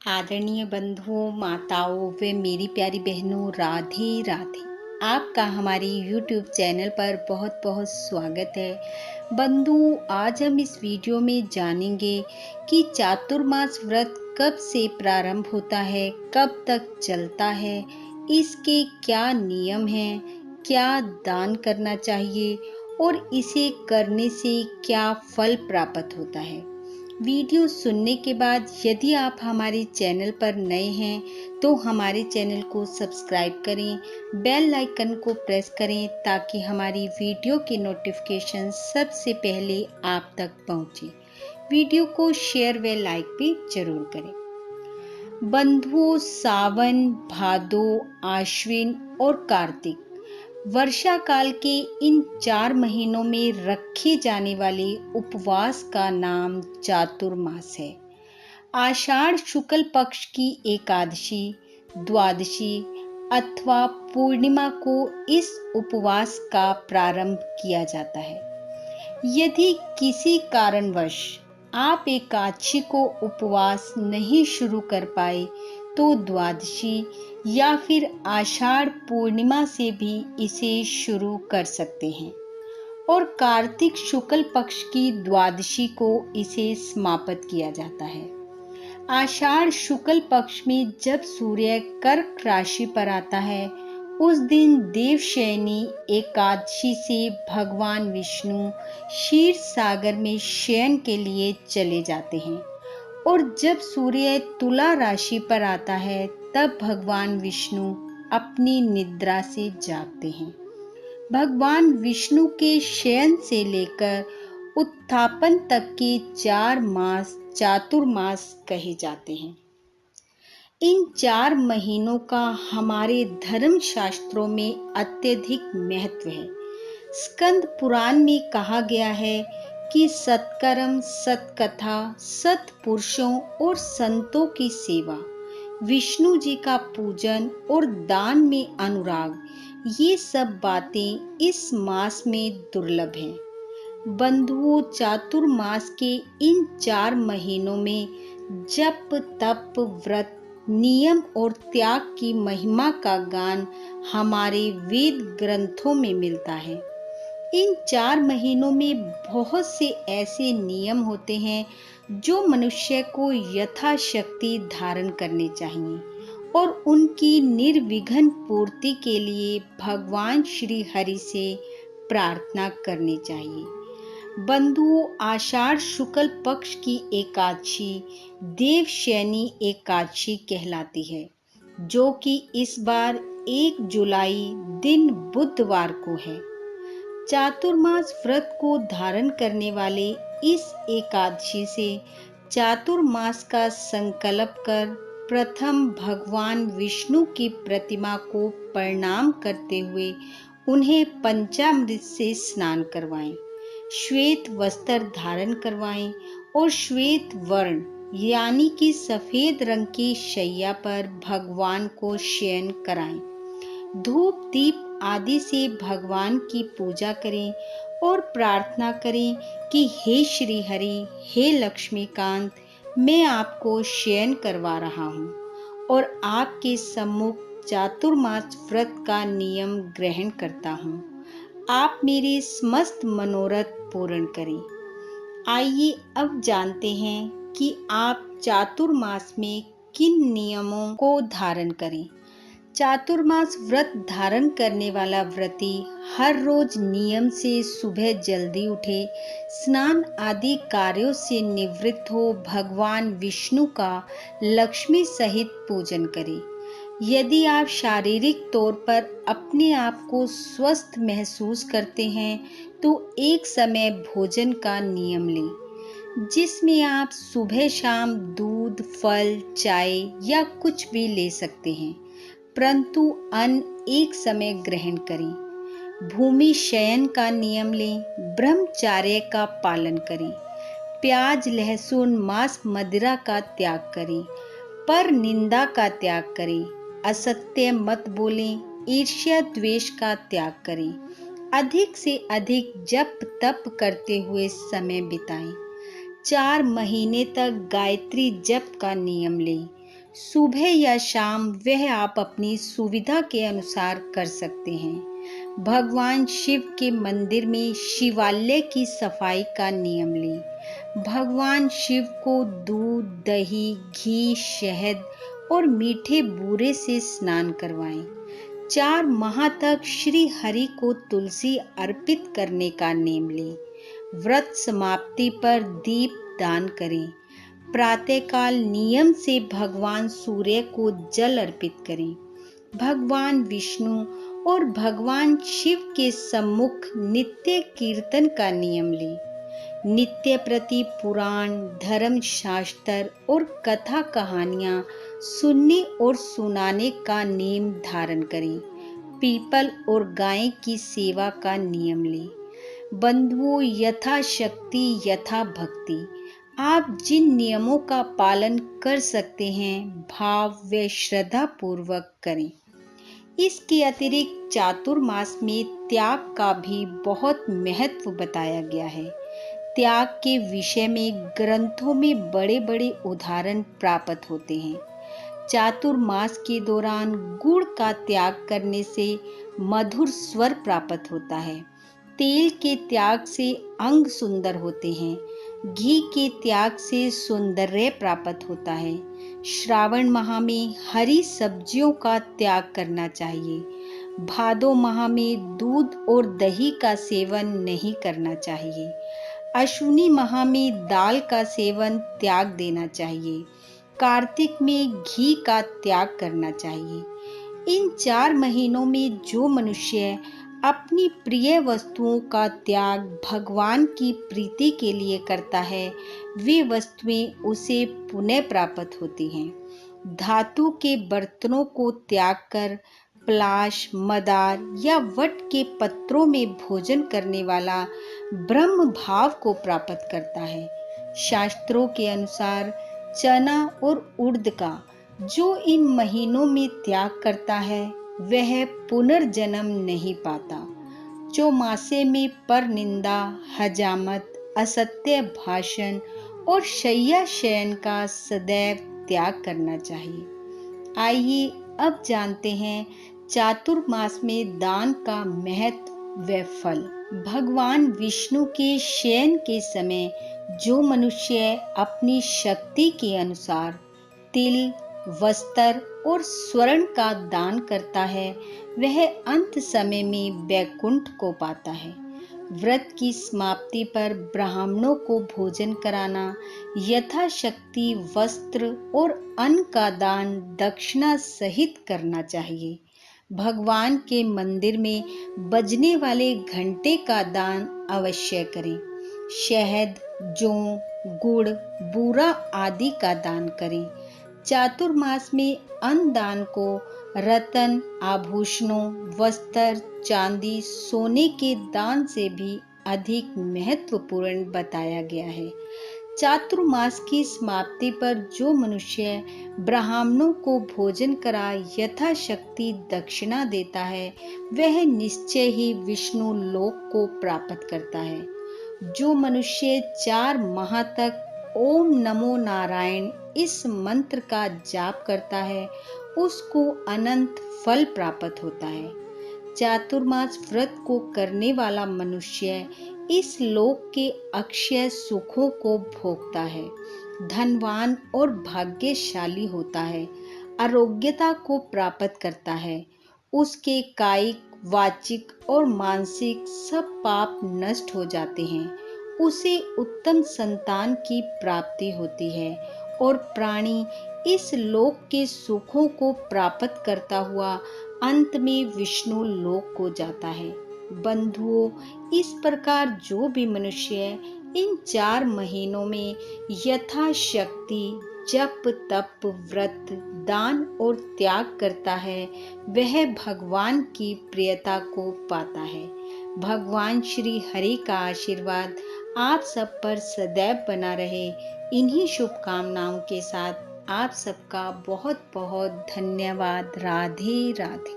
आदरणीय बंधुओं, माताओं व मेरी प्यारी बहनों, राधे राधे। आपका हमारी YouTube चैनल पर बहुत बहुत स्वागत है। बंधु, आज हम इस वीडियो में जानेंगे कि चातुर्मास व्रत कब से प्रारंभ होता है, कब तक चलता है, इसके क्या नियम हैं, क्या दान करना चाहिए और इसे करने से क्या फल प्राप्त होता है। वीडियो सुनने के बाद यदि आप हमारे चैनल पर नए हैं तो हमारे चैनल को सब्सक्राइब करें, बेल आइकन को प्रेस करें ताकि हमारी वीडियो के नोटिफिकेशन सबसे पहले आप तक पहुंचे। वीडियो को शेयर व लाइक भी जरूर करें। बंधुओं, सावन, भादो, आश्विन और कार्तिक वर्षा काल के इन 4 महीनों में रखे जाने वाले उपवास का नाम चातुर्मास है। आषाढ़ शुक्ल पक्ष की एकादशी, द्वादशी अथवा पूर्णिमा को इस उपवास का प्रारंभ किया जाता है। यदि किसी कारणवश आप एकादशी को उपवास नहीं शुरू कर पाए तो द्वादशी या फिर आषाढ़ पूर्णिमा से भी इसे शुरू कर सकते हैं और कार्तिक शुक्ल पक्ष की द्वादशी को इसे समाप्त किया जाता है। आषाढ़ शुक्ल पक्ष में जब सूर्य कर्क राशि पर आता है उस दिन देवशयनी एकादशी से भगवान विष्णु क्षीर सागर में शयन के लिए चले जाते हैं और जब सूर्य तुला राशि पर आता है तब भगवान विष्णु अपनी निद्रा से जागते हैं। भगवान विष्णु के शयन से लेकर उत्थापन तक के 4 मास चातुर्मास कहे जाते हैं। इन 4 महीनों का हमारे धर्म शास्त्रों में अत्यधिक महत्व है। स्कंद पुराण में कहा गया है कि सत्कर्म, सत्कथा, सत्पुरुषों और संतों की सेवा, विष्णु जी का पूजन और दान में अनुराग, ये सब बातें इस मास में दुर्लभ हैं। बंधुओं, चातुर्मास के इन 4 महीनों में जप, तप, व्रत, नियम और त्याग की महिमा का गान हमारे वेद ग्रंथों में मिलता है। इन 4 महीनों में बहुत से ऐसे नियम होते हैं जो मनुष्य को यथाशक्ति धारण करने चाहिए और उनकी निर्विघ्न पूर्ति के लिए भगवान श्री हरि से प्रार्थना करनी चाहिए। बंधुओं, आषाढ़ शुक्ल पक्ष की एकादशी देवशयनी एकादशी कहलाती है, जो कि इस बार 1 जुलाई दिन बुधवार को है। चातुर्मास व्रत को धारण करने वाले इस एकादशी से चातुर्मास का संकल्प कर प्रथम भगवान विष्णु की प्रतिमा को प्रणाम करते हुए उन्हें पंचामृत से स्नान करवाएं, श्वेत वस्त्र धारण करवाएं और श्वेत वर्ण यानी कि सफेद रंग की शैया पर भगवान को शयन कराएं। धूप दीप आदि से भगवान की पूजा करें और प्रार्थना करें कि हे श्री हरि, हे लक्ष्मीकांत, मैं आपको शयन करवा रहा हूँ और आपके सम्मुख चातुर्मास व्रत का नियम ग्रहण करता हूँ। आप मेरे समस्त मनोरथ पूर्ण करें। आइए अब जानते हैं कि आप चातुर्मास में किन नियमों को धारण करें। चातुर्मास व्रत धारण करने वाला व्रती हर रोज नियम से सुबह जल्दी उठे, स्नान आदि कार्यों से निवृत्त हो भगवान विष्णु का लक्ष्मी सहित पूजन करे। यदि आप शारीरिक तौर पर अपने आप को स्वस्थ महसूस करते हैं तो एक समय भोजन का नियम लें, जिसमें आप सुबह शाम दूध, फल, चाय या कुछ भी ले सकते हैं, परंतु अन्न एक समय ग्रहण करें। भूमि शयन का नियम लें, ब्रह्मचर्य का पालन करें, प्याज, लहसुन, मांस, मदिरा का त्याग करें, पर निंदा का त्याग करें, असत्य मत बोलें, ईर्ष्या द्वेष का त्याग करें, अधिक से अधिक जप तप करते हुए समय बिताएं। 4 महीने तक गायत्री जप का नियम लें, सुबह या शाम वह आप अपनी सुविधा के अनुसार कर सकते हैं। भगवान शिव के मंदिर में शिवालय की सफाई का नियम लें। भगवान शिव को दूध, दही, घी, शहद और मीठे बूरे से स्नान करवाएं। 4 माह तक श्री हरि को तुलसी अर्पित करने का नेम लें। व्रत समाप्ति पर दीप दान करें। प्रातःकाल नियम से भगवान सूर्य को जल अर्पित करें। भगवान विष्णु और भगवान शिव के सम्मुख नित्य कीर्तन का नियम लें। नित्य प्रति पुराण, धर्म शास्त्र और कथा कहानियाँ सुनने और सुनाने का नेम धारण करें। पीपल और गाय की सेवा का नियम लें। बंधुओं, यथाशक्ति यथा भक्ति, आप जिन नियमों का पालन कर सकते हैं, भाव व श्रद्धा पूर्वक करें। इसके अतिरिक्त चातुर्मास में त्याग का भी बहुत महत्व बताया गया है। त्याग के विषय में ग्रंथों में बड़े बड़े उदाहरण प्राप्त होते हैं। चातुर्मास के दौरान गुड़ का त्याग करने से मधुर स्वर प्राप्त होता है। तेल के त्याग से अंग सुंदर होते हैं। घी के त्याग से सौंदर्य प्राप्त होता है। श्रावण माह में हरी सब्जियों का त्याग करना चाहिए। भादो माह में दूध और दही का सेवन नहीं करना चाहिए। अश्विनी माह में दाल का सेवन त्याग देना चाहिए। कार्तिक में घी का त्याग करना चाहिए। इन 4 महीनों में जो मनुष्य अपनी प्रिय वस्तुओं का त्याग भगवान की प्रीति के लिए करता है, वे वस्तुएं उसे पुनः प्राप्त होती हैं। धातु के बर्तनों को त्याग कर पलाश, मदार या वट के पत्रों में भोजन करने वाला ब्रह्म भाव को प्राप्त करता है। शास्त्रों के अनुसार चना और उड़द का जो इन महीनों में त्याग करता है, वह पुनर्जन्म नहीं पाता। चौमासे में पर निंदा, हजामत, असत्य भाषण और शय्या शयन का सदैव त्याग करना चाहिए। आइए अब जानते हैं चातुर्मास में दान का महत्व व फल। भगवान विष्णु के शयन के समय जो मनुष्य अपनी शक्ति के अनुसार तिल, वस्त्र और स्वर्ण का दान करता है, वह अंत समय में वैकुंठ को पाता है। व्रत की समाप्ति पर ब्राह्मणों को भोजन कराना, यथाशक्ति वस्त्र और अन्न का दान दक्षिणा सहित करना चाहिए। भगवान के मंदिर में बजने वाले घंटे का दान अवश्य करें। शहद, जौ, गुड़, बूरा आदि का दान करें। चातुर्मास में अन्न दान को रत्न, आभूषणों, वस्त्र, चांदी, सोने के दान से भी अधिक महत्वपूर्ण बताया गया है। चातुर्मास की समाप्ति पर जो मनुष्य ब्राह्मणों को भोजन करा यथाशक्ति दक्षिणा देता है, वह निश्चय ही विष्णु लोक को प्राप्त करता है। जो मनुष्य 4 माह तक ओम नमो नारायण इस मंत्र का जाप करता है, उसको अनंत फल प्राप्त होता है। चातुर्मास व्रत को करने वाला मनुष्य इस लोक के अक्षय सुखों को भोगता है, धनवान और भाग्यशाली होता है, आरोग्यता को प्राप्त करता है। उसके कायिक, वाचिक और मानसिक सब पाप नष्ट हो जाते हैं। उसे उत्तम संतान की प्राप्ति होती है और प्राणी इस लोक के सुखों को प्राप्त करता हुआ अंत में विष्णु लोक को जाता है। बंधुओं, इस प्रकार जो भी मनुष्य इन 4 महीनों में यथाशक्ति जप, तप, व्रत, दान और त्याग करता है, वह भगवान की प्रियता को पाता है। भगवान श्री हरि का आशीर्वाद आप सब पर सदैव बना रहे। इन्हीं शुभकामनाओं के साथ आप सबका बहुत बहुत धन्यवाद। राधे राधे।